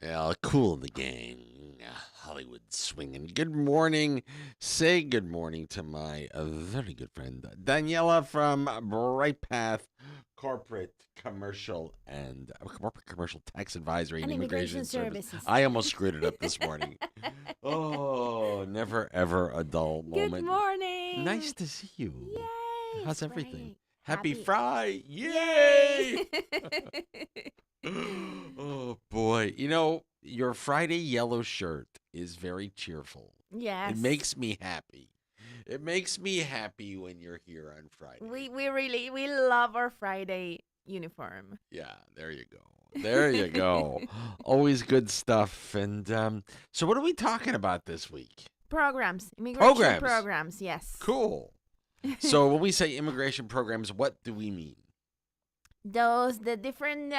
Well, Cool in the Gang, Hollywood swinging. Good morning. Say good morning to my very good friend Daniela from Brightpath Corporate Commercial and Corporate Commercial Tax Advisory and And Immigration immigration Service. services. I almost screwed it up this morning. Oh, never ever a dull Good moment. morning. Nice to see you. Yay. How's It's everything? Friday. Happy Happy. Friday! Yay. Yay! Oh boy. Your Friday yellow shirt is very cheerful. It Yes. makes me happy. It makes me happy when you're here on Friday. We love our Friday uniform. Yeah, there you go. There you go. Always good stuff. And so what are we talking about this week? Programs. Immigration Programs. programs, yes. Cool. So when we say immigration programs, what do we mean? The different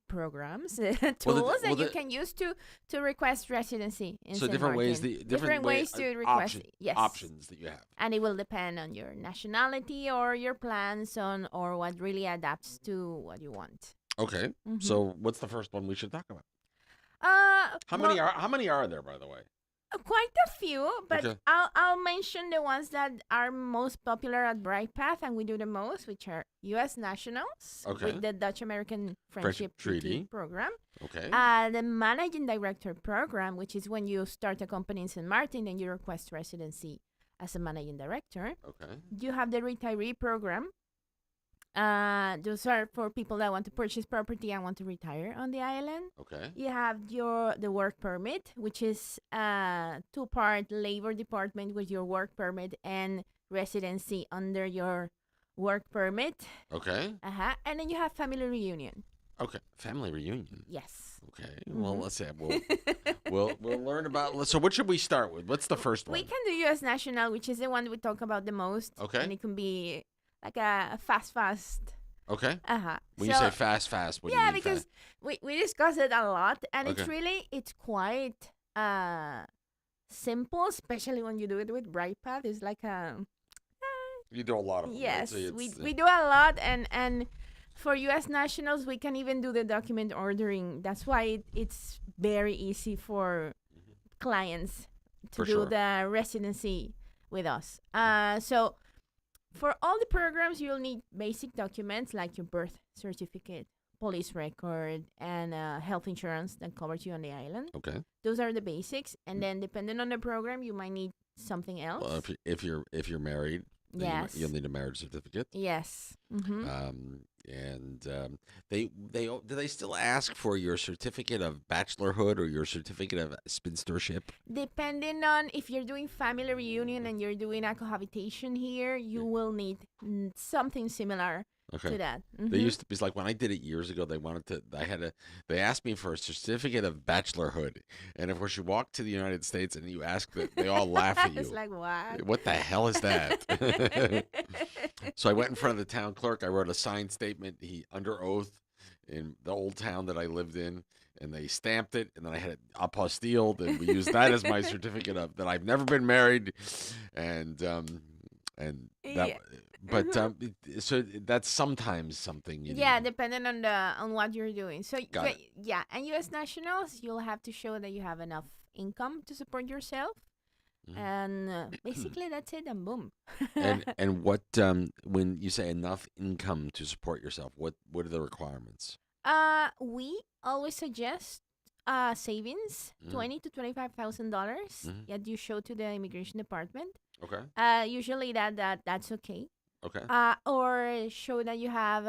programs, tools that you can use to request residency in So St. different ways, Martin. different ways to request yes. options that you have. And it will depend on your nationality or your plans on or what really adapts to what you want. Okay. Mhm. So what's the first one we should talk about? How Well, many are there, by the way? quite a few, but Okay. I'll mention the ones that are most popular at Brightpath and we do the most, which are U.S. nationals Okay. with the Dutch American Friendship Treaty. program. Okay. The Managing Director program, which is when you start a company in St. Martin and you request residency as a Managing Director. Okay. You have the Retiree program. Those are for people that want to purchase property and want to retire on the island. Okay. You have the work permit, which is a two-part labor department with your work permit and residency under your work permit. Okay. And then you have family reunion. Okay. Family reunion. Yes. Okay. Well, let's say we'll learn about. So what should we start with? What's the first one? We can do U.S. national, which is the one we talk about the most. Okay. And it can be like a fast. Okay. When you So- say fast, what do you Yeah, mean? because we discuss it a lot, and Okay. it's quite simple, especially when you do it with Brightpath. It's like You do a lot of them. Right? yes, So it's, we do a lot, and for U.S. nationals, we can even do the document ordering. That's why it's very easy for clients to For do sure. the residency with us. So for all the programs, you'll need basic documents like your birth certificate, police record, and health insurance that covers you on the island. Okay. Those are the basics, and then depending on the program, you might need something else. Well, if you're married, then Yes. you'll need a marriage certificate. Yes. Mm-hmm. Do they still ask for your certificate of bachelorhood or your certificate of spinstership? Depending on if you're doing family reunion and you're doing a cohabitation here, you will need something similar Okay. to that. They used to be like when I did it years ago. They asked me for a certificate of bachelorhood, and of course you walk to the United States and you ask that they all laugh at you. It's like, what? What the hell is that? So I went in front of the town clerk. I wrote a signed statement. He under oath in the old town that I lived in, and they stamped it. And then I had it apostilled, and we used that as my certificate of that I've never been married, and that. Yeah. But so that's sometimes something you Yeah, need. depending on what you're doing. So Got but, it. yeah, and U.S. nationals, you'll have to show that you have enough income to support yourself, Mhm. and basically that's it. And boom. And what when you say enough income to support yourself, what are the requirements? We always suggest savings, Mhm. $20,000 to $25,000 Mhm. that you show to the immigration department. Okay. Usually that's okay. Okay. Or show that you have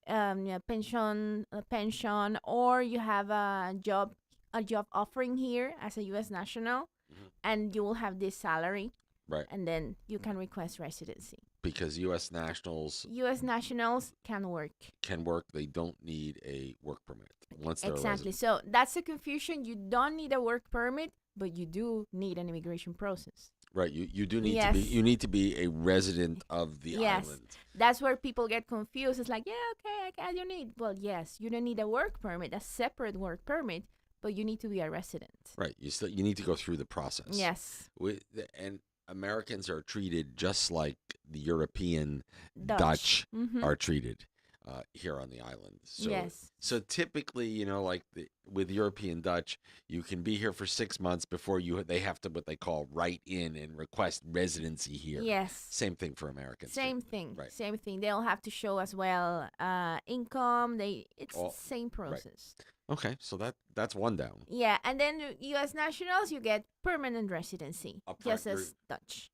yeah, pension, or you have a job offering here as a U.S. national, Mhm. and you will have this salary, Right. and then you can request residency. Because U.S. nationals U.S. nationals can work. can work, they don't need a work permit once they're a Exactly. resident. So that's the confusion. You don't need a work permit, but you do need an immigration process. Right. You do need Yes. you need to be a resident of the Yes. island. That's where people get confused. It's like, yeah, okay, I don't need. Well, yes, you don't need a work permit, a separate work permit, but you need to be a resident. Right. You need to go through the process. Yes. And Americans are treated just like the European Dutch. Dutch Mhm. are treated. here on the island. So Yes. so typically, like with European Dutch, you can be here for 6 months before they have to what they call write in and request residency here. Yes. Same thing for Americans too. Same thing. Right. Same thing. They'll have to show as well income. It's the All same process. okay, so that's one down. Yeah, and then U.S. nationals, you get permanent residency, Up front, just as Dutch.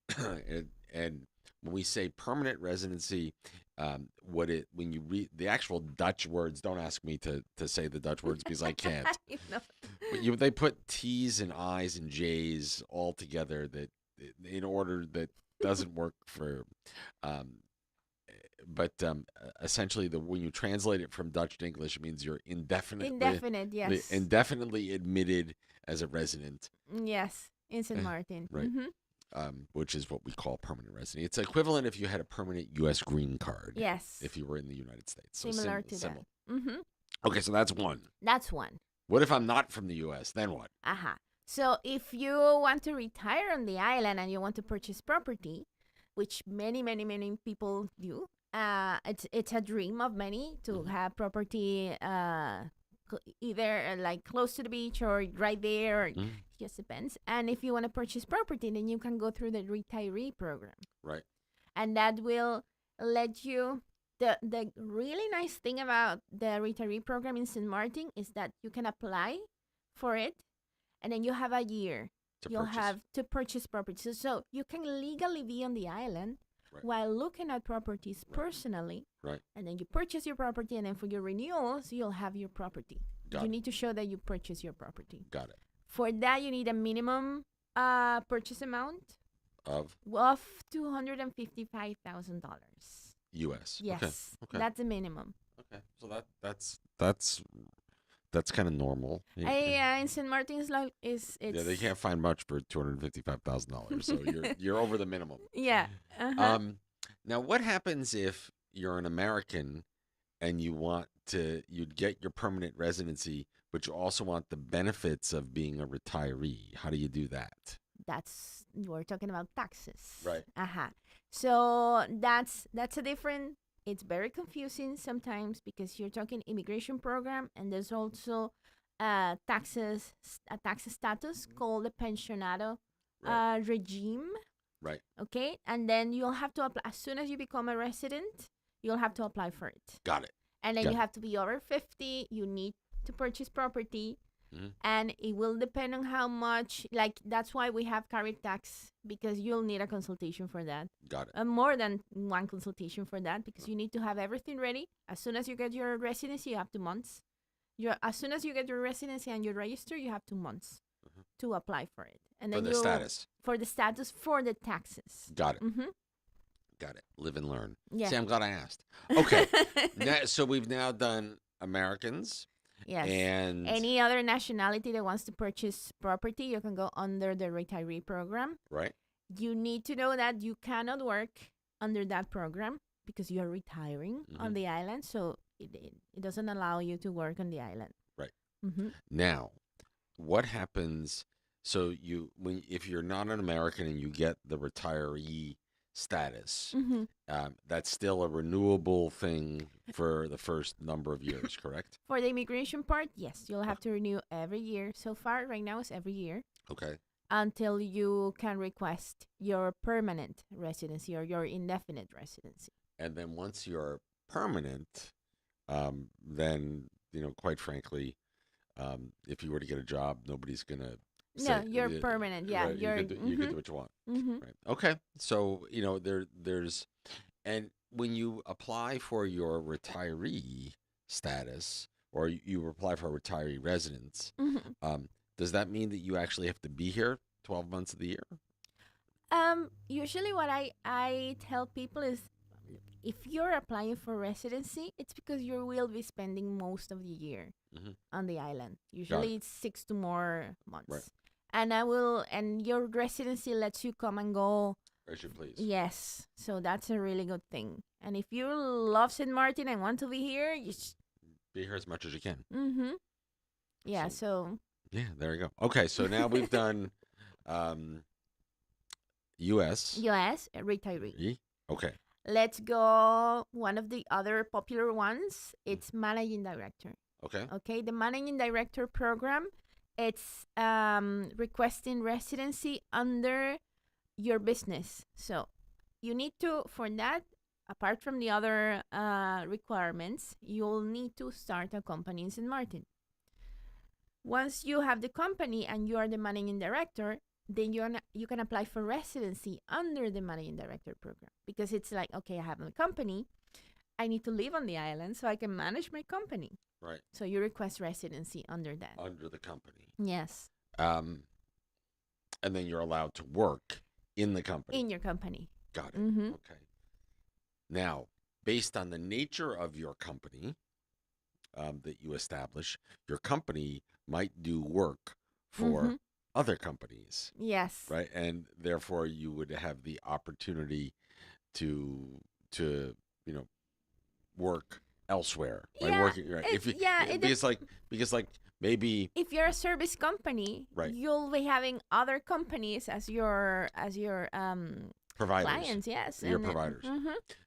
and when we say permanent residency, when you read the actual Dutch words, don't ask me to say the Dutch words because I can't. You know. But they put T's and I's and J's all together that in order that doesn't work for. But essentially, when you translate it from Dutch to English, it means you're Indefinite, yes. indefinitely admitted as a resident. Yes, in St. Martin. Right. Which is what we call permanent resident. It's equivalent if you had a permanent U.S. green card. Yes. If you were in the United States. So Similar to that. Mm-hmm. Okay, so that's one. That's one. What if I'm not from the U.S.? Then what? Aha. So if you want to retire on the island and you want to purchase property, which many, many, many people do, it's a dream of many to have property either like close to the beach or right there, or just depends. And if you want to purchase property, then you can go through the retiree program. Right. And that will let you. The really nice thing about the retiree program in St. Martin is that you can apply for it, and then you have a year. You'll have to purchase property. So you can legally be on the island while looking at properties personally. Right. And then you purchase your property, and then for your renewals, you'll have your property. You need to show that you purchase your property. Got it. For that, you need a minimum purchase amount of $255,000. U.S. Yes. Okay. That's the minimum. Okay. So that's kind of normal. Yeah, in St. Martin's it's they can't find much for $255,000, so you're over the minimum. Yeah. Uh-huh. Now, what happens if you're an American and you'd get your permanent residency, but you also want the benefits of being a retiree? How do you do that? We're talking about taxes. Right. So that's a different. It's very confusing sometimes because you're talking immigration program, and there's also a tax status called the pensionado regime. Right. Okay, and then you'll have to apply as soon as you become a resident. You'll have to apply for it. Got it. And then you have to be over 50. You need to purchase property. And it will depend on how much, that's why we have carried tax, because you'll need a consultation for that. Got it. More than one consultation for that, because you need to have everything ready. As soon as you get your residency, you have 2 months. As soon as you get your residency and you register, you have 2 months to apply for it. And then for the status. For the status, for the taxes. Got it. Got it. Live and learn. Yeah. See, I'm glad I asked. Okay. So we've now done Americans. Yes. And any other nationality that wants to purchase property, you can go under the retiree program. Right. You need to know that you cannot work under that program because you are retiring on the island. So it doesn't allow you to work on the island. Right. Now, what happens? So if you're not an American and you get the retiree status, that's still a renewable thing for the first number of years, correct? For the immigration part, yes, you'll have to renew every year. So far, right now, it's every year. Okay. Until you can request your permanent residency or your indefinite residency. And then once you're permanent, then, quite frankly, if you were to get a job, nobody's going to you're permanent. Yeah, right, you can do what you want. Right. Okay. So there's, and when you apply for your retiree status or you apply for a retiree residence, does that mean that you actually have to be here 12 months of the year? Usually, what I tell people is, if you're applying for residency, it's because you will be spending most of the year on the island. Usually, it's 6 to more months. Right. And your residency lets you come and go as you please. Yes. So that's a really good thing. And if you love St. Martin and want to be here, you be here as much as you can. Yeah, so. Yeah, there you go. Okay, so now we've done U.S. U.S. retiree. Okay. Let's go. One of the other popular ones, it's managing director. Okay. Okay, the managing director program, it's requesting residency under your business. So you need to, for that, apart from the other requirements, you'll need to start a company in St. Martin. Once you have the company and you are the managing director, then you can apply for residency under the managing director program, because it's like, okay, I have a company, I need to live on the island so I can manage my company. Right. So you request residency under that. Under the company. Yes. And then you're allowed to work in the company. In your company. Got it. Mm-hmm. Okay. Now, based on the nature of your company that you establish, your company might do work for other companies. Yes. Right. And therefore, you would have the opportunity to work elsewhere. Right? Yeah, Working right. Because maybe if you're a service company, right. you'll be having other companies as your providers. clients. Yes. Your providers.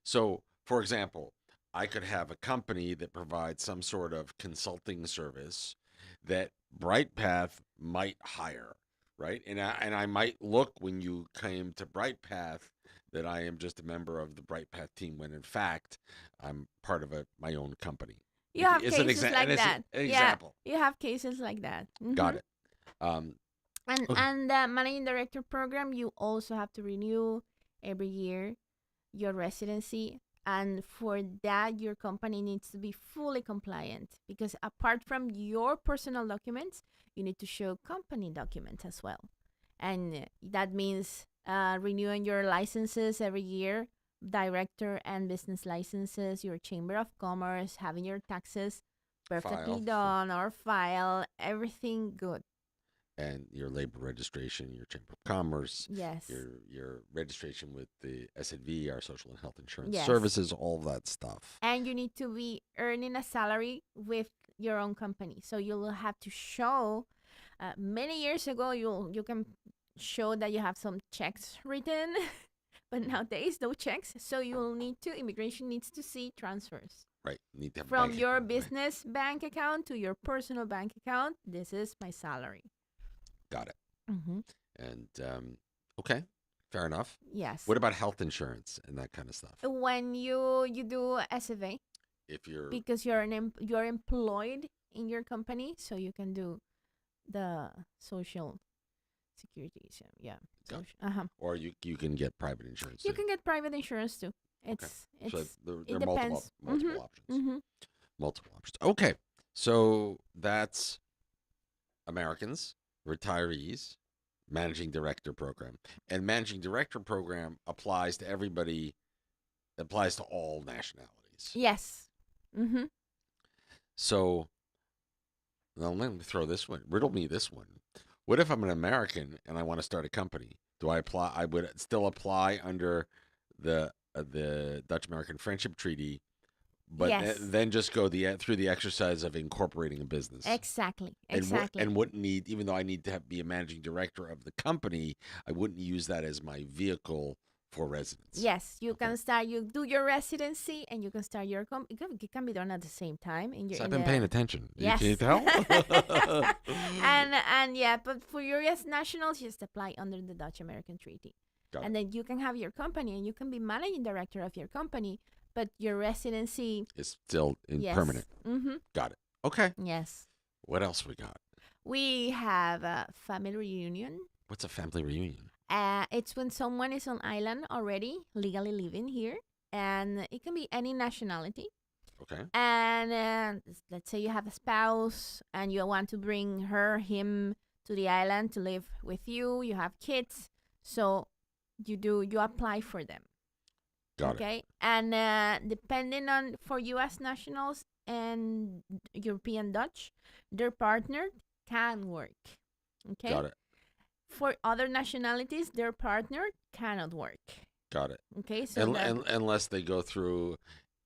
So, for example, I could have a company that provides some sort of consulting service that Brightpath might hire, right? And I might look when you came to Brightpath that I am just a member of the Brightpath team, when in fact I'm part of my own company. You have cases like that. An example. Yeah, you have cases like that. Got it. And the managing director program, you also have to renew every year your residency. And for that, your company needs to be fully compliant, because apart from your personal documents, you need to show company documents as well. And that means renewing your licenses every year, director and business licenses, your chamber of commerce, having your taxes perfectly done or file, everything good. And your labor registration, your chamber of commerce, yes, your registration with the SNV, our social and health insurance services, all that stuff. And you need to be earning a salary with your own company, so you'll have to show. Many years ago, you can show that you have some checks written, but nowadays no checks. So immigration needs to see transfers. Right. Need to have from your business bank account to your personal bank account. This is my salary. Got it. Mm-hmm. And okay, fair enough. Yes. What about health insurance and that kind of stuff? When you do SFA, if you're because you're employed in your company, so you can do the social security. So yeah. Or you can get private insurance. You can get private insurance too. So there are multiple options. Mm-hmm. Multiple options. Okay, so that's Americans, retirees, managing director program, and managing director program applies to everybody. Applies to all nationalities. Yes. Mm-hmm. So now let me throw this one. Riddle me this one. What if I'm an American and I want to start a company? Do I apply? I would still apply under the Dutch American Friendship Treaty, but then just go through the exercise of incorporating a business. Exactly. And wouldn't need, even though I need to be a managing director of the company, I wouldn't use that as my vehicle for residence. Yes, you can start. You do your residency, and you can start your company. It can be done at the same time. I've been paying attention. Yes. Can you tell? and yeah, but for your U.S. nationals, just apply under the Dutch American Treaty. And then you can have your company, and you can be managing director of your company, but your residency is still permanent. Mm-hmm. Got it. Okay. Yes. What else we got? We have a family reunion. What's a family reunion? It's when someone is on island already, legally living here, and it can be any nationality. Okay. And let's say you have a spouse, and you want to bring him to the island to live with you. You have kids, so you apply for them. Got it. Okay, and depending on, for U.S. nationals and European Dutch, their partner can work. Okay. Got it. For other nationalities, their partner cannot work. Got it. Okay, so unless they go through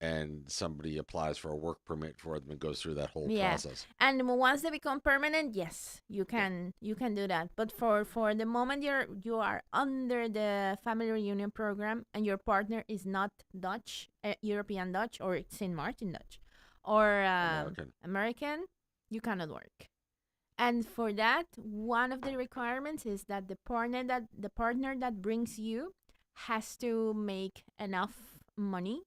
and somebody applies for a work permit for them and goes through that whole Yeah. process. And once they become permanent, yes, you Yeah. can do that. But for the moment you are under the family reunion program and your partner is not Dutch, European Dutch, or Saint Martin Dutch, or American. American, you cannot work. And for that, one of the requirements is that the partner that brings you has to make enough money,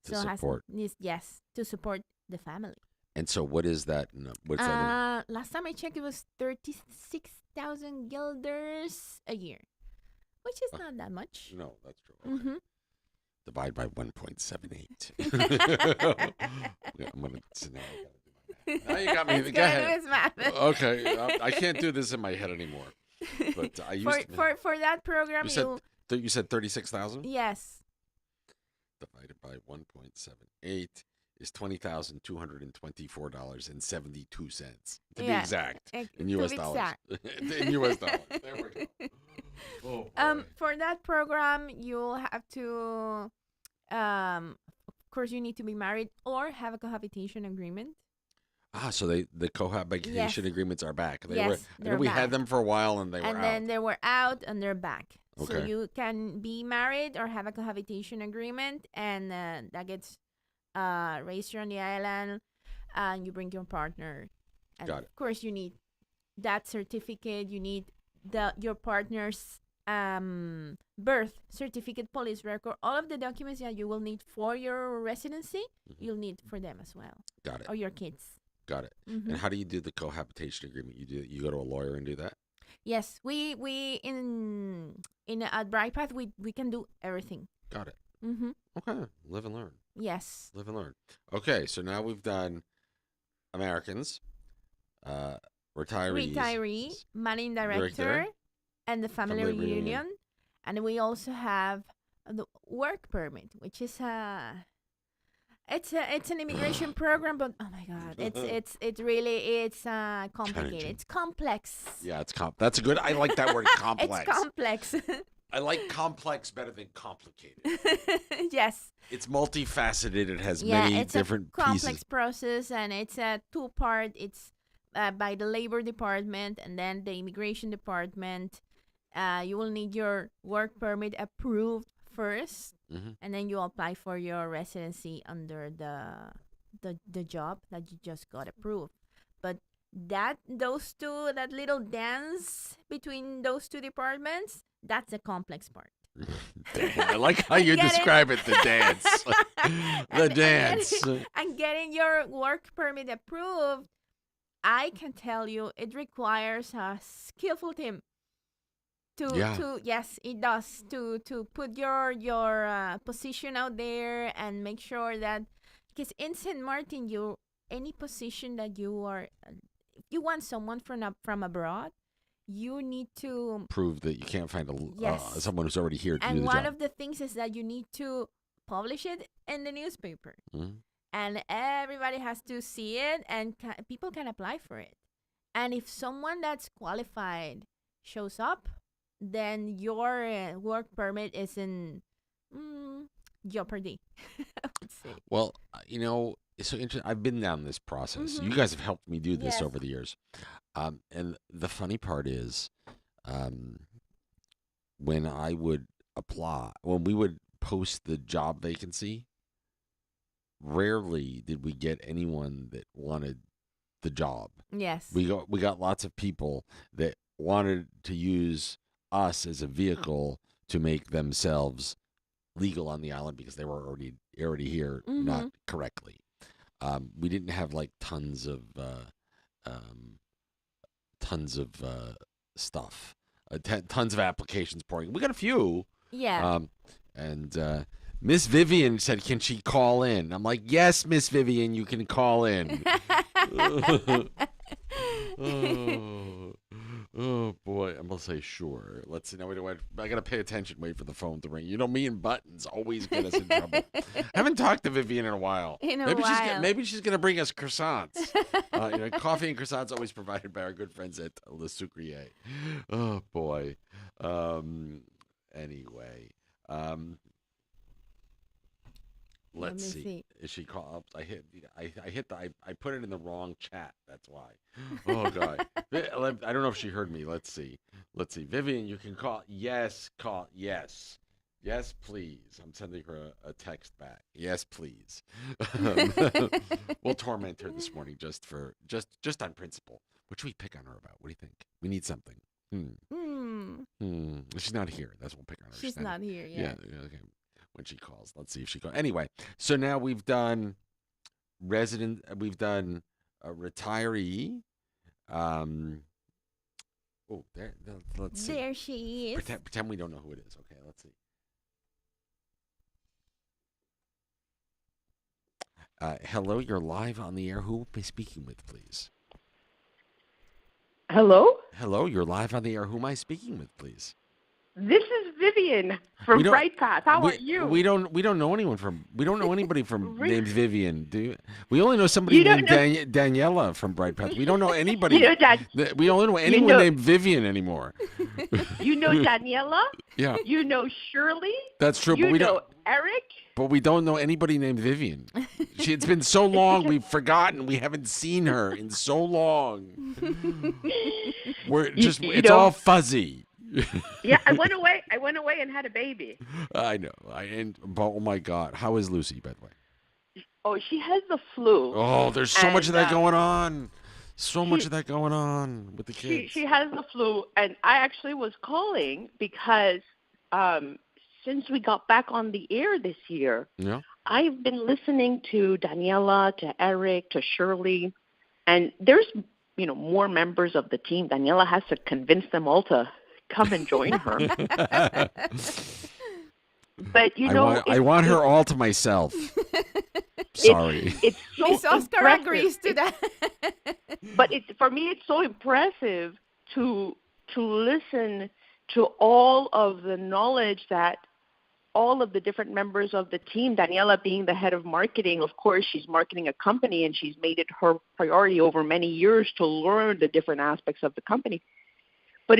To so support. yes, to support the family. And so what is that? What's that? Last time I checked, it was 36,000 guilders a year, which is not that much. No, that's true. Okay. Mm-hmm. Divide by 1.78. I'm gonna. So now I gotta do my math. Now you got me. It's Go gonna do ahead. his math. Okay, I can't do this in my head anymore. But I used for that program, you said 36,000 yes, divided by 1.78 is $20,224.72 to be Yeah, exact in to U.S. be dollars. exact. In U.S. dollars. There we go. Oh, boy. For that program, you'll have to, of course, you need to be married or have a cohabitation agreement. So the cohabitation Yes. agreements are back. They Yes, were. I know they're we had back. them for a while and they were And out. then they were out and they're back. So Okay. you can be married or have a cohabitation agreement, and that gets raised here on the island, and you bring your partner. And Got it. of course, you need that certificate. You need your partner's birth certificate, police record, all of the documents that you will need for your residency. Mhm. You'll need for them as well, Got it. or your kids. Got it. Mhm. And how do you do the cohabitation agreement? You go to a lawyer and do that? Yes, we in at Brightpath we can do everything. Got it. Mm-hmm. Okay. Live and learn. Yes. Live and learn. Okay, so now we've done Americans, retirees, Retiree, managing Director, director, and the family family reunion. reunion, and we also have the work permit, which is it's an immigration program, but oh my god, it's really complicated. Challenging. It's complex. Yeah, it's that's good. I like that word, complex. It's complex. I like complex better than complicated. Yes. It's multifaceted. It has Yeah, many it's different a complex pieces. process, and it's a two-part. It's by the labor department and then the immigration department. You will need your work permit approved first, Mm-hmm. and then you apply for your residency under the job that you just got approved. But that little dance between those two departments, that's the complex part. I like how you Get it? describe it. The dance. The dance. And getting your work permit approved, I can tell you, it requires a skillful team. Yeah. Yes, it does, to put your position out there and make sure that, because in Saint Martin, any position that you are, if you want someone from abroad, you need to Prove that you can't find Yes. someone who's already here to do and the one job. of the things is that you need to publish it in the newspaper, Mhm. and everybody has to see it, and people can apply for it. And if someone that's qualified shows up, then your work permit is in jeopardy. I would say. Well, it's so interesting. I've been down this process. Mhm. You guys have helped me do this Yes. over the years. And the funny part is, when I would apply, when we would post the job vacancy, rarely did we get anyone that wanted the job. Yes. We got lots of people that wanted to use us as a vehicle to make themselves legal on the island because they were already here, not correctly. We didn't have like tons of stuff, tons of applications pouring. We got a few. Yeah. And Miss Vivian said, "Can she call in?" I'm like, "Yes, Miss Vivian, you can call in." Oh boy, I'm gonna say sure. Let's see. Now I gotta pay attention. Wait for the phone to ring. Me and buttons always get us in trouble. I haven't talked to Vivian in a while. Maybe she's gonna bring us croissants. Coffee and croissants always provided by our good friends at Le Sucrier. Oh boy. Anyway. Let Let's me see. see. Is she called? I put it in the wrong chat. That's why. Oh God. I don't know if she heard me. Let's see. Let's see. Vivian, you can call. Yes, call. Yes. Yes, please. I'm sending her a text back. Yes, please. Um, we'll torment her this morning just on principle. What should we pick on her about? What do you think? We need something. Hmm. Hmm. She's not here. That's what we'll pick on her. She's not here Yeah. yet. Okay. When she calls, let's see if she calls. Anyway, so now we've done resident. We've done a retiree. Um. Oh, let's see. There she is. Pretend we don't know who it is. Okay. Let's see. Hello, you're live on the air. Who am I speaking with, please? Hello? Hello, you're live on the air. Who am I speaking with, please? This is Vivian We from don't. Brightpath. How We are you? we don't know anyone from. We don't know anybody from Re- named Vivian. Do you? We only know somebody You don't named know. Daniela from Brightpath. We don't know You anybody. know that. We only know You anyone know. named Vivian anymore. You know Daniela. Yeah, You know Shirley. that's true. But You we know don't. Eric. But we don't know anybody named Vivian. It's been so long, because we've forgotten. We haven't seen her in so long. We're you, just. you It's know. all fuzzy. Yeah, I went away. I went away and had a baby. I know. But oh my God, how is Lucy, by the way? Oh, she has the flu. Oh, there's so much of And that going on. So much she of that going on with the kids. she has the flu, and I actually was calling because since we got back on the air this year, Yeah. I've been listening to Daniela, to Eric, to Shirley, and there's more members of the team. Daniela has to convince them all to come and join her. But I want her all to myself. Sorry. it's so Miss Oscar impressive. agrees to that. But for me, it's so impressive to listen to all of the knowledge that all of the different members of the team, Daniela being the head of marketing, of course, she's marketing a company and she's made it her priority over many years to learn the different aspects of the company. But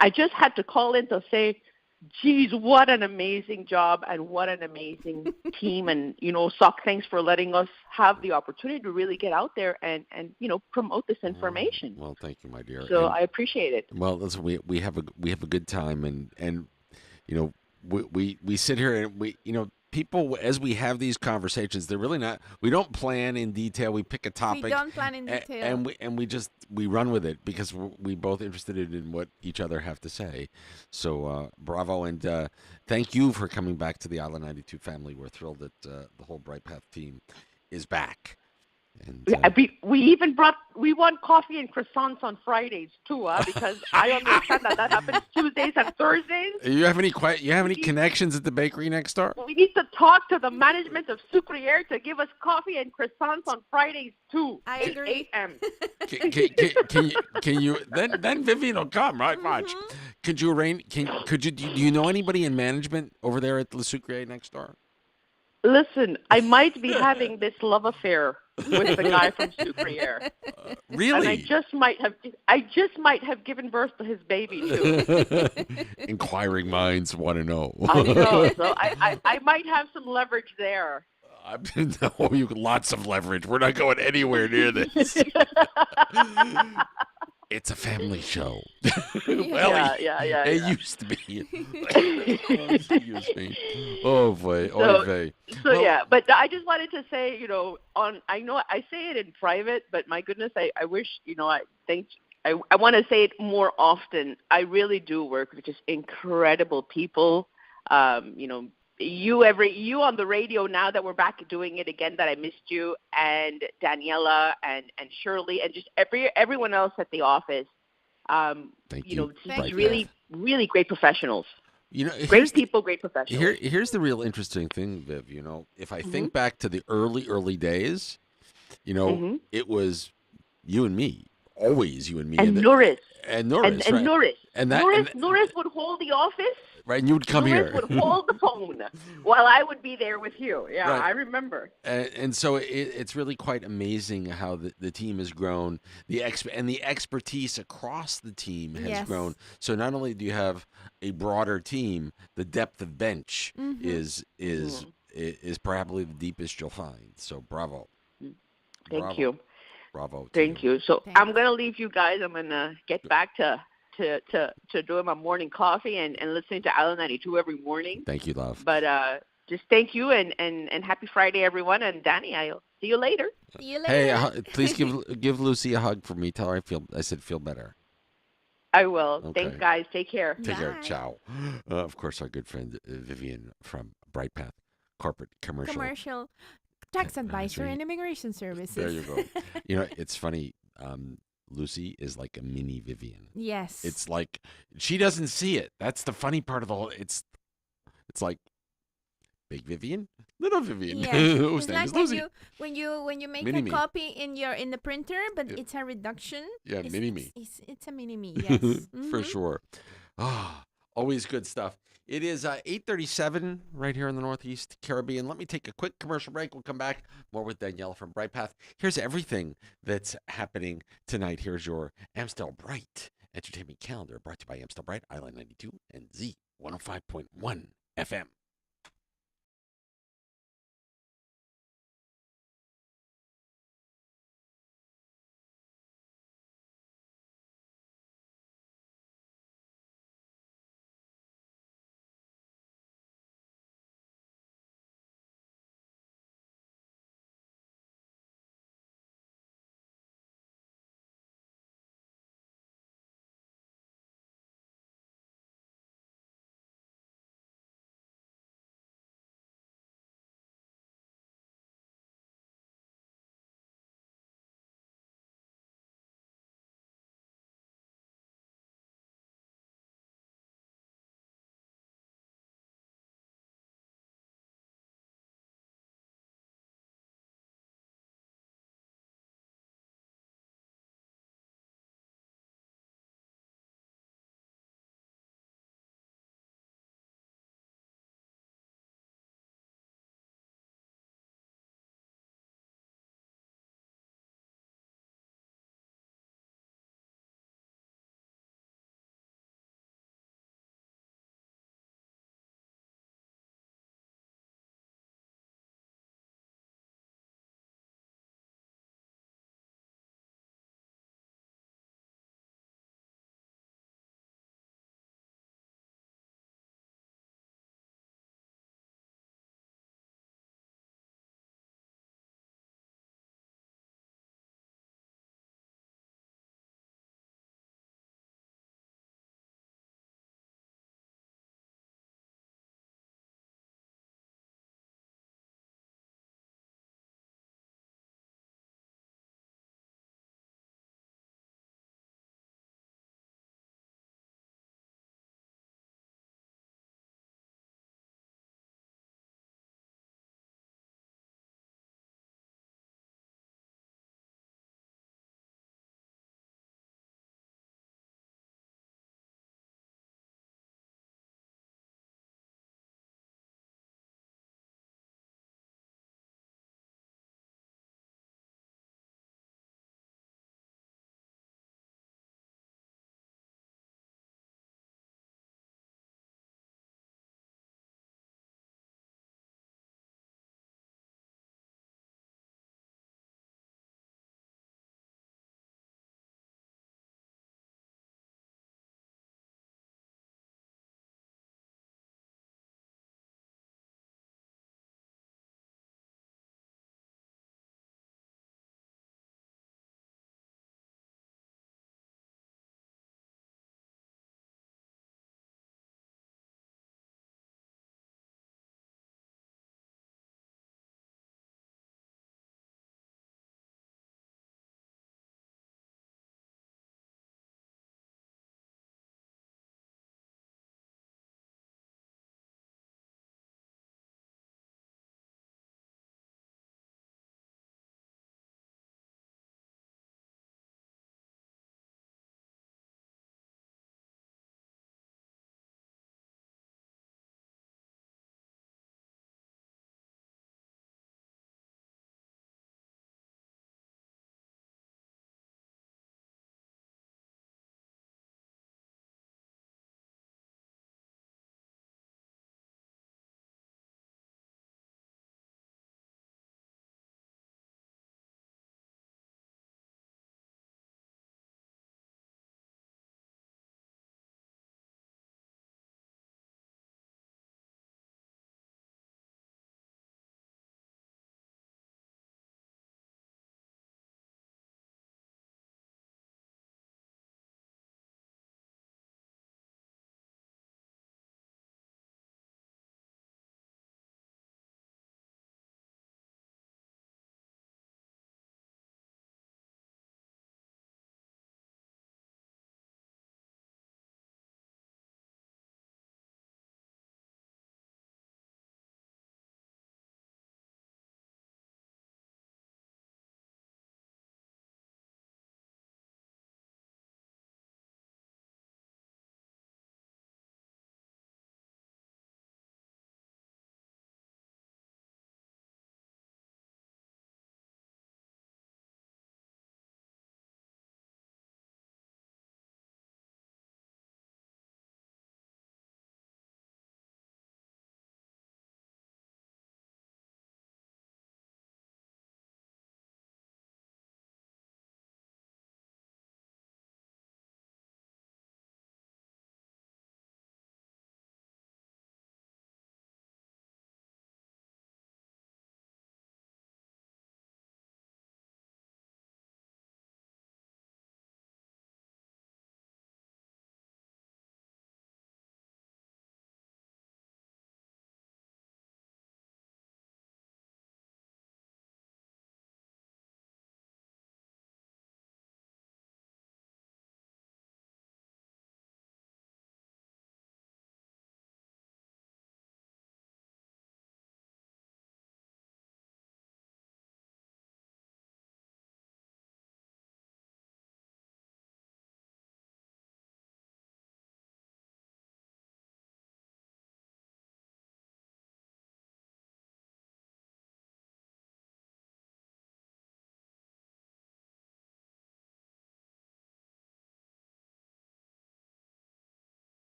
I just had to call in to say, geez, what an amazing job and what an amazing team. And, Sock, thanks for letting us have the opportunity to really get out there and promote this information. Well, thank you, my dear. So And, I appreciate it. well, listen, we have a good time, and we sit here and people, as we have these conversations, they're really not. We don't plan in detail. We pick a topic. We don't plan in detail. And we run with it because we both interested in what each other have to say. So bravo, and thank you for coming back to the Island 92 family. We're thrilled that the whole Brightpath team is back. And We want coffee and croissants on Fridays too, because I understand that happens Tuesdays and Thursdays. you have any connections at the bakery next door? We need to talk to the management of Sucrière to give us coffee and croissants on Fridays too. I at agree. 8 a.m. Can you then Vivian will come, right? Watch. Could you arrange? Do you know anybody in management over there at Le Sucre next door? Listen, I might be having this love affair with the guy from Sucrière. Really? And I just might have given birth to his baby too. Inquiring minds want to know. I know. So I might have some leverage there. No, you lots of leverage. We're not going anywhere near this. It's a family show. Well, yeah. It used to be. Excuse me. Oh boy. Oh boy. So yeah, but I just wanted to say, I know I say it in private, but my goodness, I wish, I want to say it more often. I really do work with just incredible people. You on the radio now that we're back doing it again, that I missed you, and Daniela and Shirley and just everyone else at the office. Thank you. Just you. really, really great professionals. Great people, great professionals. Here's the real interesting thing, Viv. If I think back to the early days, it was you and me, always you and me, and Norris. And Norris, and right? Norris. And Norris would hold the office. Right, and you would come Norris here. would hold the phone while I would be there with you. Yeah, Right. I remember. And so it's really quite amazing how the team has grown, the expertise across the team has Yes. grown. So not only do you have a broader team, the depth of bench is is probably the deepest you'll find. So bravo, Thank bravo, you. bravo to Thank you. you. So Thanks. I'm gonna leave you guys. I'm gonna get back to doing my morning coffee and listening to Island 92 every morning. Thank you, love. But just thank you and happy Friday, everyone. And Danny, I'll see you later. See you Hey, later. please give Lucy a hug for me. Tell her I said feel better. I will. Okay. Thanks, guys. Take care. Take care. Bye. Ciao. Of course, our good friend Vivian from Brightpath Corporate Commercial tax advisor and immigration services. There you go. You know, it's funny. Lucy is like a mini Vivian. Yes. It's like she doesn't see it. That's the funny part of the whole. It's like big Vivian, little Vivian. Yes. Whose It's name like is Lucy? when you make Mini a me. copy in the printer, but it's a reduction. Yeah, It's, mini me. It's a mini me. Yes. For Mhm. sure. Ah, always good stuff. It is 8:37 right here in the Northeast Caribbean. Let me take a quick commercial break. We'll come back more with Danielle from Brightpath. Here's everything that's happening tonight. Here's your Amstel Bright entertainment calendar brought to you by Amstel Bright, Island 92, and Z 105.1 FM.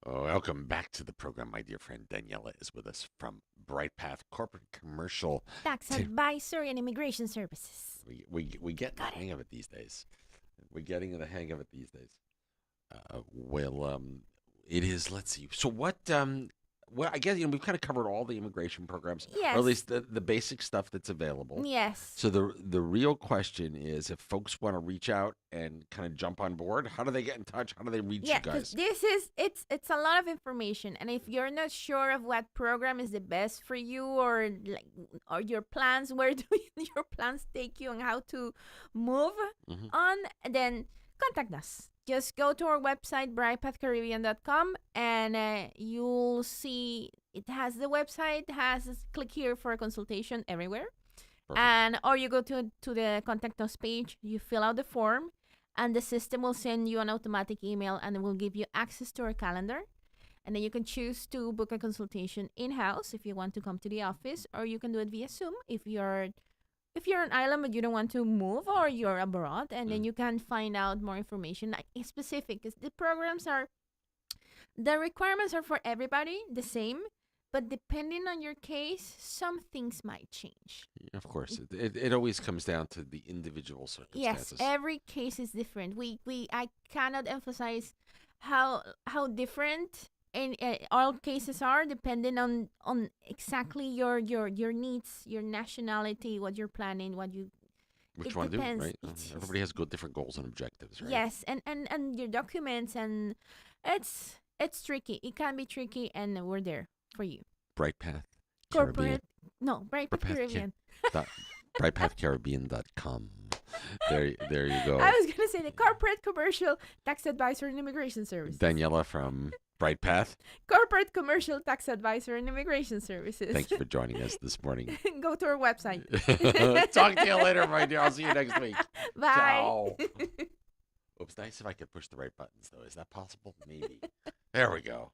Welcome back to the program. My dear friend Daniela is with us from Brightpath Corporate Commercial. Tax Ti- advisory and immigration services. We get the hang of it these days. We're getting the hang of it these days. It is. Let's see. So well, I guess we've kind of covered all the immigration programs, or Yes. at least the basic stuff that's available. Yes. So the real question is, if folks want to reach out and kind of jump on board, how do they get in touch? How do they reach Yeah, you because guys? it's a lot of information, and if you're not sure of what program is the best for you, or your plans, where do your plans take you, and how to move Mhm. on, then contact us. Just go to our website, brightpathcaribbean.com, and you'll see it has the website, click here for a consultation everywhere. Perfect. And or you go to the contact us page, you fill out the form, and the system will send you an automatic email, and it will give you access to our calendar. And then you can choose to book a consultation in-house if you want to come to the office, or you can do it via Zoom if you're an island but you don't want to move, or you're abroad, and then you can find out more information, like specific, because the requirements are for everybody the same, but depending on your case, some things might change. Of course, it always comes down to the individual Yes, circumstances. every case is different. I cannot emphasize how different all cases are, depending on exactly your needs, your nationality, what you're planning, What it you want to do, depends. right? Everybody has good different goals and objectives, right? Yes, and your documents, and it's tricky. It can be tricky, and we're there for you. Brightpath Caribbean. Corporate, no, Brightpath Brightpath Caribbean. dot- BrightpathCaribbean.com. There you go. I was gonna say the corporate, commercial, tax advisor, and immigration services. Daniela from Brightpath. Corporate, commercial, tax advisor, and immigration services. Thank you for joining us this morning. Go to our website. Talk to you later, my dear. I'll see you next week. Bye. Ciao. Oops, nice if I could push the right buttons, though. Is that possible? Maybe. There we go.